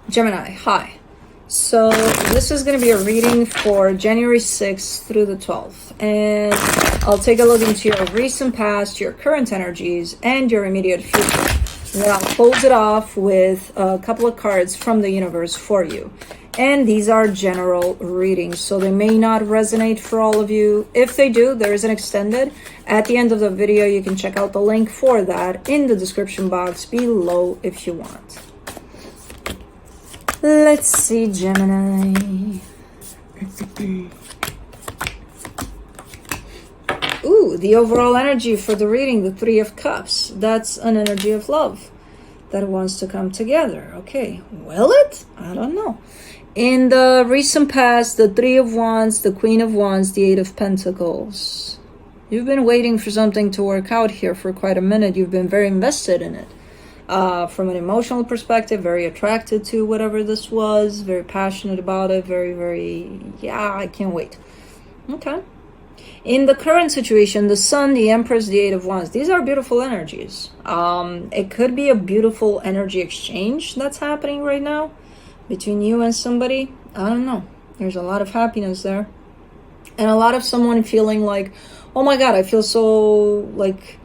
Gemini, hi. So this is going to be a reading for January 6th through the 12th. And I'll take a look into your recent past, your current energies, and your immediate future. And then I'll close it off with a couple of cards from the universe for you. And these are general readings, so they may not resonate for all of you. If they do, there is an extended. At the end of the video, you can check out the link for that in the description box below if you want. Let's see, Gemini. Ooh, the overall energy for the reading, the Three of Cups. That's an energy of love that wants to come together. Okay, will it? I don't know. In the recent past, the Three of Wands, the Queen of Wands, the Eight of Pentacles. You've been waiting for something to work out here for quite a minute. You've been very invested in it. From an emotional perspective, very attracted to whatever this was, very passionate about it, very, yeah, I can't wait. Okay. In the current situation, the Sun, the Empress, the Eight of Wands, these are beautiful energies. It could be a beautiful energy exchange that's happening right now between you and somebody. I don't know. There's a lot of happiness there. And a lot of someone feeling like, oh my God, I feel so like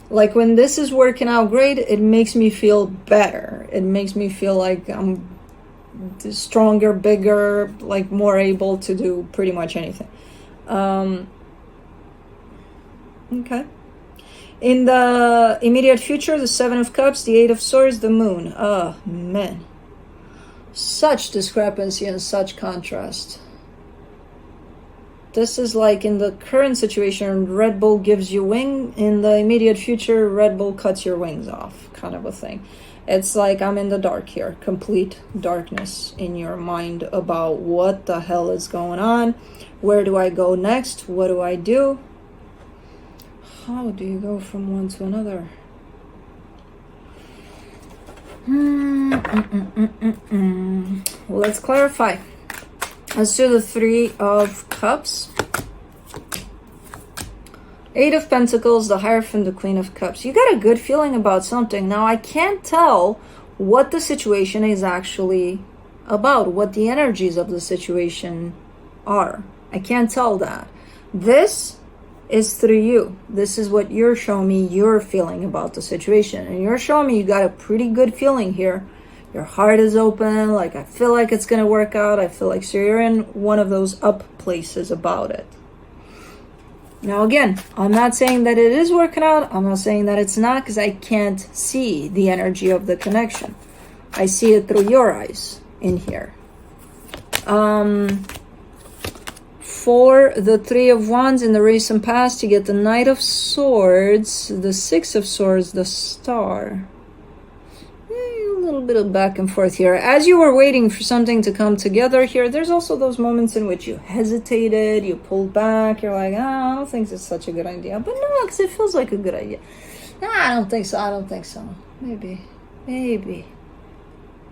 when this is working out great, it makes me feel better. It makes me feel like I'm stronger, bigger, like more able to do pretty much anything. Okay. In the immediate future, the Seven of Cups, the Eight of Swords, the Moon. Oh, man. Such discrepancy and such contrast. This is like in the current situation, Red Bull gives you wing. In the immediate future, Red Bull cuts your wings off, kind of a thing. It's like I'm in the dark here, complete darkness in your mind about what the hell is going on. Where do I go next? What do I do? How do you go from one to another? Well, let's clarify. Let's do the Three of Cups. Eight of Pentacles, the Hierophant, the Queen of Cups. You got a good feeling about something. Now, I can't tell what the situation is actually about, what the energies of the situation are. I can't tell that. This is through you. This is what you're showing me you're feeling about the situation. And you're showing me you got a pretty good feeling here. Your heart is open, like I feel like it's going to work out. I feel like, so you're in one of those up places about it. Now again, I'm not saying that it is working out. I'm not saying that it's not, because I can't see the energy of the connection. I see it through your eyes in here. For the Three of Wands in the recent past, you get the Knight of Swords, the Six of Swords, the Star. A little bit of back and forth here. As you were waiting for something to come together here, there's also those moments in which you hesitated, you pulled back, you're like, I don't think it's such a good idea. But no, because it feels like a good idea. No, I don't think so. Maybe.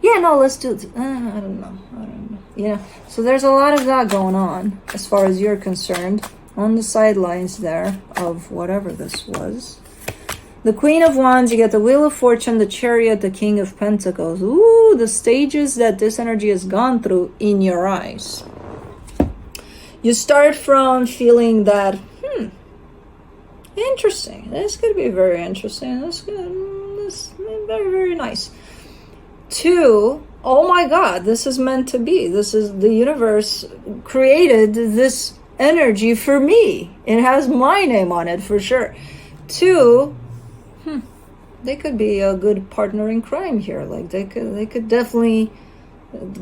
Yeah, no, let's do it. I don't know. Yeah, so there's a lot of that going on as far as you're concerned on the sidelines there of whatever this was. The Queen of Wands, you get the Wheel of Fortune, the Chariot, the King of Pentacles. Ooh, the stages that this energy has gone through in your eyes. You start from feeling that, interesting. This could be very interesting. This very, very nice. Two, oh my God, this is meant to be. This is the universe created this energy for me. It has my name on it for sure. Two, they could be a good partner in crime here. Like they could definitely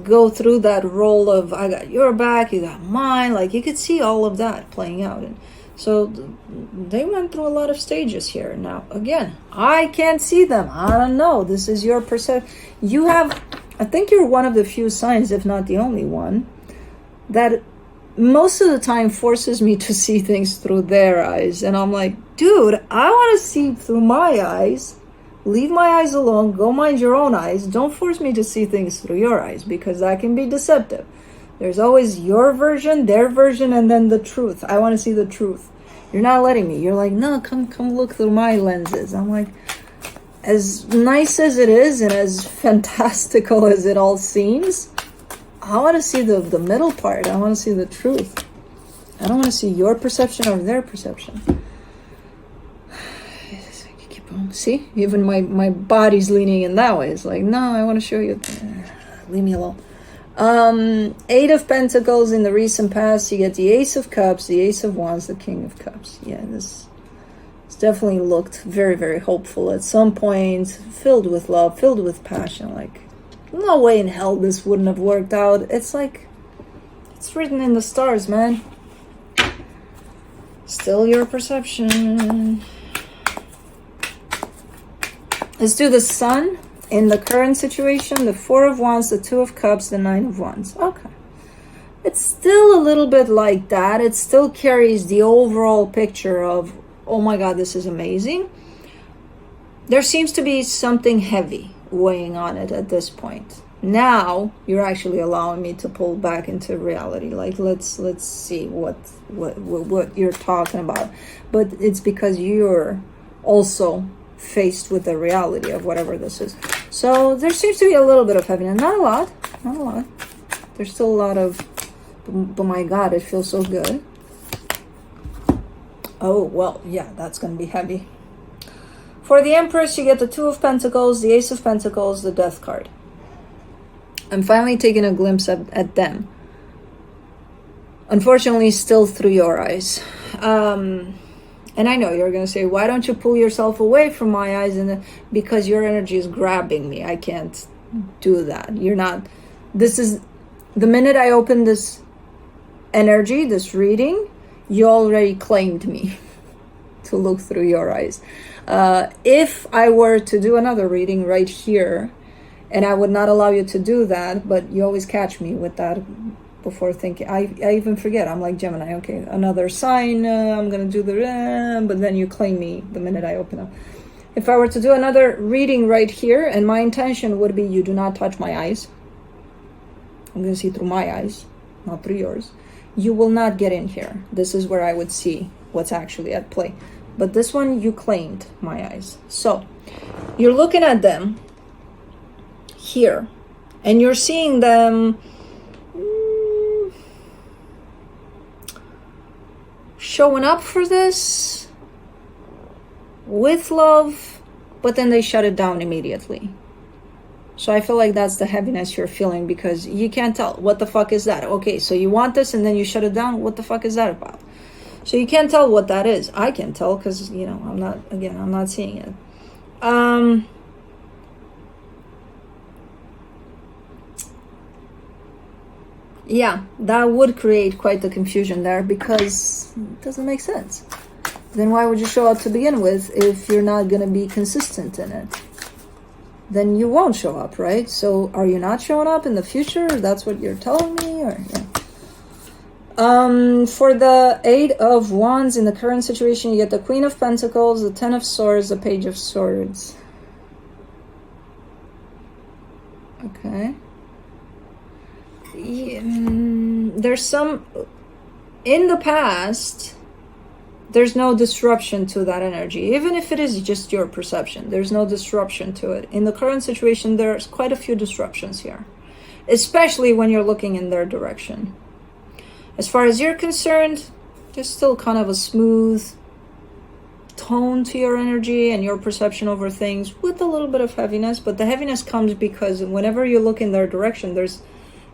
go through that role of I got your back, you got mine. Like you could see all of that playing out. And so they went through a lot of stages here. Now, again, I can't see them. I don't know. This is your perception. You have, I think you're one of the few signs, if not the only one, that most of the time forces me to see things through their eyes. And I'm like, dude, I want to see through my eyes. Leave my eyes alone. Go mind your own eyes. Don't force me to see things through your eyes, because that can be deceptive. There's always your version, their version, and then the truth. I want to see the truth. You're not letting me. You're like, no, come look through my lenses. I'm like, as nice as it is and as fantastical as it all seems, I want to see the middle part. I want to see the truth. I don't want to see your perception or their perception. Keep on. See, even my body's leaning in that way. It's like, no, I want to show you. Leave me alone. 8 of Pentacles in the recent past. You get the Ace of Cups, the Ace of Wands, the King of Cups. Yeah, this definitely looked very, very hopeful at some point, filled with love, filled with passion. Like, no way in hell this wouldn't have worked out. It's like, it's written in the stars, man. Still your perception. Let's do the Sun in the current situation, the 4 of Wands, the 2 of Cups, the 9 of Wands. Okay. It's still a little bit like that. It still carries the overall picture of, oh my God, this is amazing. There seems to be something heavy weighing on it at this point. Now you're actually allowing me to pull back into reality. Like, let's see what you're talking about. But it's because you're also faced with the reality of whatever this is. So there seems to be a little bit of heaviness. Not a lot. There's still a lot of, but my God, it feels so good. Oh, well, yeah, that's going to be heavy. For the Empress, you get the 2 of Pentacles, the Ace of Pentacles, the Death card. I'm finally taking a glimpse at them. Unfortunately, still through your eyes. And I know you're going to say, why don't you pull yourself away from my eyes? Because your energy is grabbing me. I can't do that. You're not. This is the minute I open this energy, this reading, you already claimed me to look through your eyes. If I were to do another reading right here, and I would not allow you to do that, but you always catch me with that before thinking. I even forget. I'm like, Gemini, okay, another sign, I'm going to do the, but then you claim me the minute I open up. If I were to do another reading right here, and my intention would be you do not touch my eyes. I'm going to see through my eyes, not through yours. You will not get in here. This is where I would see what's actually at play. But this one, you claimed my eyes. So you're looking at them here, and you're seeing them showing up for this with love, but then they shut it down immediately. So I feel like that's the heaviness you're feeling, because you can't tell. What the fuck is that? Okay, so you want this and then you shut it down. What the fuck is that about? So you can't tell what that is. I can tell because, you know, I'm not seeing it. Yeah, that would create quite the confusion there, because it doesn't make sense. Then why would you show up to begin with if you're not going to be consistent in it? Then you won't show up, right? So are you not showing up in the future? That's what you're telling me? Or yeah. For the 8 of Wands in the current situation, you get the Queen of Pentacles, the 10 of Swords, the Page of Swords. Okay. There's some in the past. There's no disruption to that energy, even if it is just your perception. There's no disruption to it. In the current situation, there's quite a few disruptions here, especially when you're looking in their direction. As far as you're concerned, there's still kind of a smooth tone to your energy and your perception over things, with a little bit of heaviness. But the heaviness comes because whenever you look in their direction, there's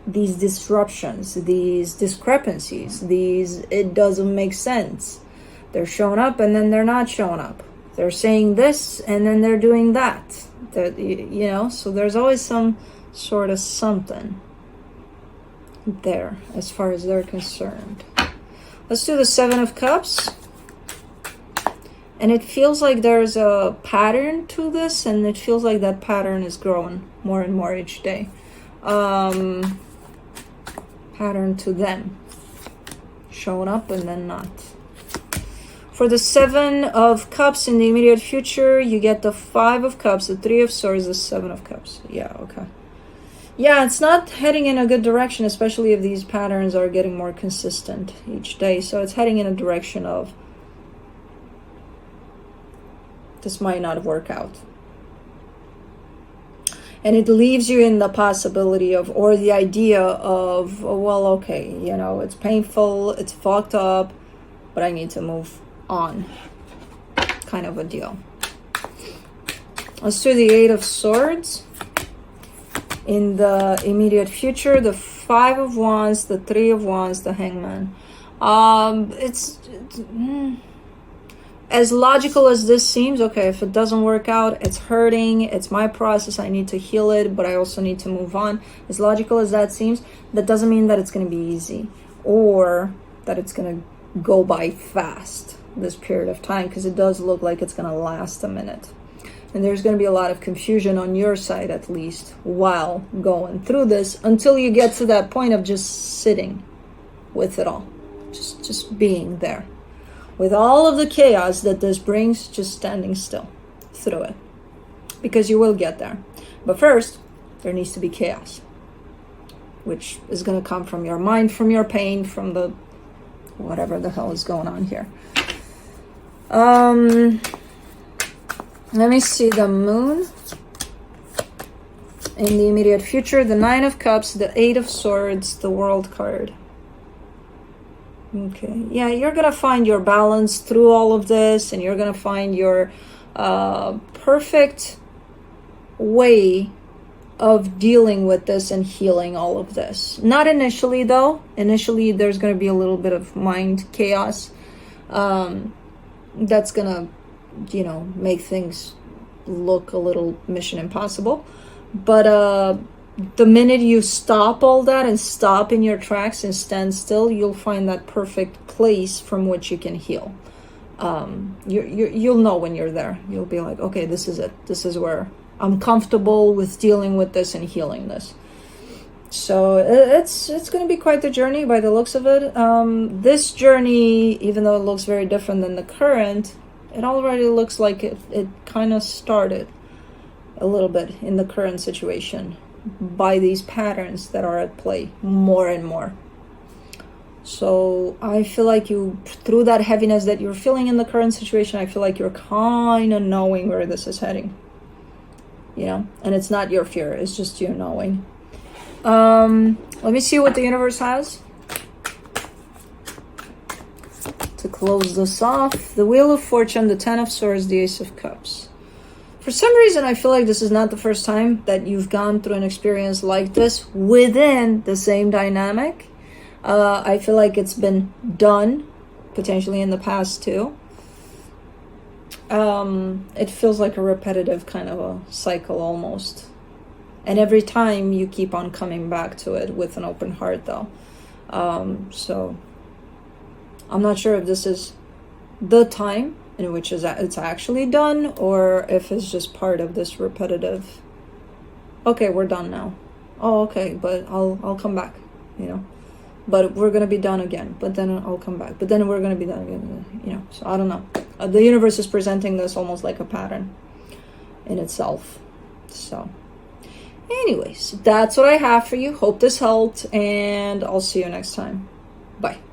these disruptions, these discrepancies, it doesn't make sense. They're showing up and then they're not showing up. They're saying this and then they're doing that. You know, so there's always some sort of something there as far as they're concerned. Let's do the 7 of Cups. And it feels like there's a pattern to this, and it feels like that pattern is growing more and more each day. Pattern to them showing up and then not. For the 7 of Cups in the immediate future, you get the 5 of Cups, the 3 of Swords, the 7 of Cups. Yeah, okay. Yeah, it's not heading in a good direction, especially if these patterns are getting more consistent each day. So it's heading in a direction of this might not work out. And it leaves you in the possibility of, or the idea of, oh, well, okay, you know, it's painful, it's fucked up, but I need to move on, kind of a deal. Let's do the Eight of Swords. In the immediate future, the Five of Wands, the Three of Wands, the Hangman. It's as logical as this seems. Okay, if it doesn't work out, it's hurting, it's my process, I need to heal it, but I also need to move on. As logical as that seems, that doesn't mean that it's going to be easy, or that it's going to go by fast, this period of time, because it does look like it's going to last a minute. And there's going to be a lot of confusion on your side, at least, while going through this, until you get to that point of just sitting with it all, just being there. With all of the chaos that this brings, just standing still through it. Because you will get there. But first, there needs to be chaos. Which is going to come from your mind, from your pain, from the whatever the hell is going on here. Let me see the moon. In the immediate future, the Nine of Cups, the Eight of Swords, the World card. Okay, yeah, you're gonna find your balance through all of this, and you're gonna find your perfect way of dealing with this and healing all of this. Not initially, though. Initially, there's gonna be a little bit of mind chaos. That's gonna, you know, make things look a little Mission Impossible. But the minute you stop all that and stop in your tracks and stand still, you'll find that perfect place from which you can heal. You'll know when you're there. You'll be like, okay, this is it. This is where I'm comfortable with dealing with this and healing this. So it's going to be quite the journey by the looks of it. This journey, even though it looks very different than the current, it already looks like it kind of started a little bit in the current situation, by these patterns that are at play more and more. So I feel like you, through that heaviness that you're feeling in the current situation, I feel like you're kind of knowing where this is heading, you know, and it's not your fear, it's just you knowing. Let me see what the universe has to close this off. The Wheel of Fortune, the Ten of Swords, the Ace of Cups. For some reason, I feel like this is not the first time that you've gone through an experience like this within the same dynamic. I feel like it's been done, potentially in the past too. It feels like a repetitive kind of a cycle almost. And every time you keep on coming back to it with an open heart though. So I'm not sure if this is the time in which it's actually done, or if it's just part of this repetitive, okay, we're done now. Oh, okay, but I'll come back, you know. But we're gonna be done again, but then I'll come back. But then we're gonna be done again, you know. So I don't know. The universe is presenting this almost like a pattern in itself. So anyways, that's what I have for you. Hope this helped, and I'll see you next time. Bye.